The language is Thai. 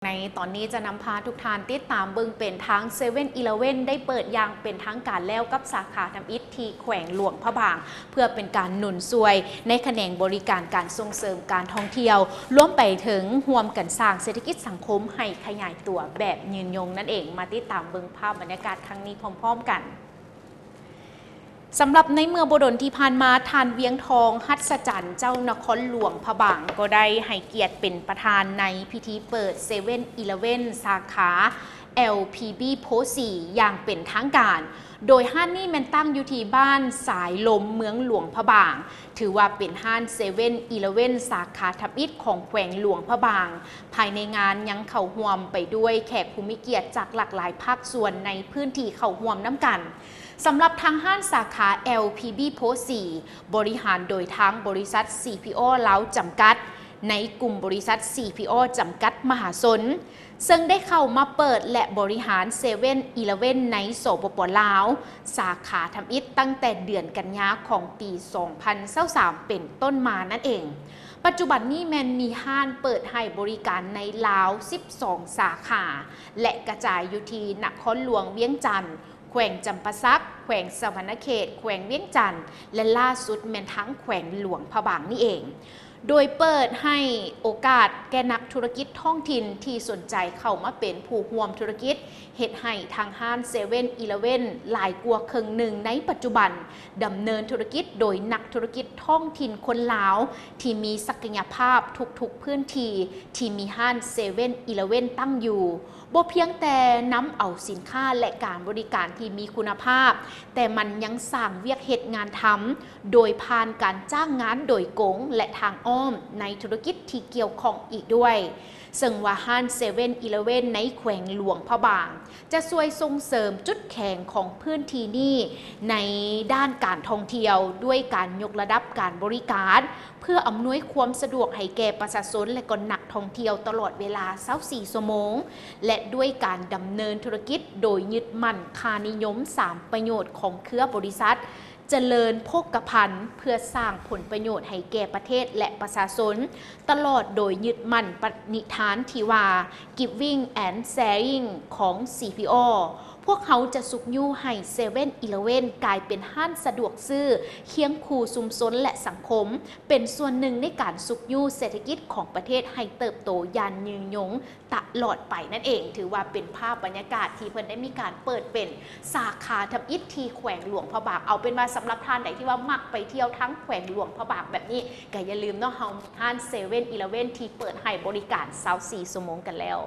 ในตอนนี้จะนำพาทุกท่านติดตามเบิ่งเป็นทั้ง7-Eleven ได้เปิดอย่างเป็นทางการแล้วกับสาขาทำอิฐที่แขวงหลวงพระบางเพื่อเป็นการหนุนช่วยในแขนงบริการการส่งเสริมการท่องเที่ยวร่วมไปถึงร่วมกันสร้างเศรษฐกิจสังคมให้ขยายตัวแบบยืนยงนั่นเองมาติดตามเบิ่งภาพบรรยากาศครั้งนี้พร้อมๆกันสำหรับในเมื่อบดลที่ผ่านมาทานเวียงทองหัศจรรย์เจ้านครหลวงพระบางก็ได้ให้เกียรติเป็นประธานในพิธีเปิด7-Eleven สาขา LPB โพสีอย่างเป็นทางการโดยห้านนี้มันตั้งอยู่ที่บ้านสายลมเมืองหลวงพระบางถือว่าเป็นห้าน7-Eleven สาขาทับอิฐของแขวงหลวงพระบางภายในงานยังเข้าร่วมไปด้วยแขกผู้มีเกียรติจากหลากหลายภาคส่วนในพื้นที่เข้าร่วมน้ำกันสำหรับทางห้างสาขา LPB โพสีบริหารโดยทางบริษัท CPO ลาวจำกัดในกลุ่มบริษัท CPO จำกัดมหาชนซึ่งได้เข้ามาเปิดและบริหาร7-Eleven ในสปป.ลาวสาขาทำอิฐตั้งแต่เดือนกันยาของปี 2023 เป็นต้นมานั่นเองปัจจุบันนี้แมนมีห้างเปิดให้บริการในลาว 12 สาขาและกระจายอยู่ที่นครหลวงเวียงจันทน์แขวงจำปาสักแขวงสวรรณเขตแขวงเวียงจันทน์และล่าสุดแม่นทั้งแขวงหลวงพระบางนี่เองโดยเปิดให้โอกาสแก่นักธุรกิจท้องถิ่นที่สนใจเข้ามาเป็นผู้ร่วมธุรกิจเฮ็ดให้ทางห้าง7-Eleven หลายกว่าครึ่งหนึ่งในปัจจุบันดำเนินธุรกิจโดยนักธุรกิจท้องถิ่นคนลาวที่มีศักยภาพทุกๆพื้นที่ที่มีห้าง7-Eleven ตั้งอยู่บ่เพียงแต่นำเอาสินค้าและการบริการที่มีคุณภาพแต่มันยังสร้างเวียกเหตุงานทำโดยผ่านการจ้างงานโดยกงและทางอ้อมในธุรกิจที่เกี่ยวข้องอีกด้วยซึ่งว่าห้าง7-Eleven ในแขวงหลวงพระบางจะช่วยส่งเสริมจุดแข็งของพื้นที่นี้ในด้านการท่องเที่ยวด้วยการยกระดับการบริการเพื่ออำนวยความสะดวกให้แก่ประชาชนและก็นักท่องเที่ยวตลอดเวลา24 ชั่วโมงและด้วยการดำเนินธุรกิจโดยยึดมั่นค่านิยม3ประโยชน์ของเครือบริษัทเจริญโภคภัณฑ์เพื่อสร้างผลประโยชน์ให้แก่ประเทศและประชาชนตลอดโดยยึดมั่นปณิธานที่ว่า Giving and Sharing ของ CPO พวกเขาจะสุขยู่ให้ 7-Eleven กลายเป็นห้างสะดวกซื้อเคียงคู่ชุมชนและสังคมเป็นส่วนหนึ่งในการสุขยู่เศรษฐกิจของประเทศให้เติบโตอย่างยืนยงตลอดไปนั่นเองถือว่าเป็นภาพบรรยากาศที่เพิ่นได้มีการเปิดเป็นสาขาทำอิฐที่แขวงหลวงพระบางเอาเป็นว่าสำหรับท่านใดที่ว่ามักไปเที่ยวทั้งแขวงหลวงพระบางแบบนี้ก็อย่าลืมเนาะห้าง7-Eleven ที่เปิดให้บริการ24 ชั่วโมงกันแล้ว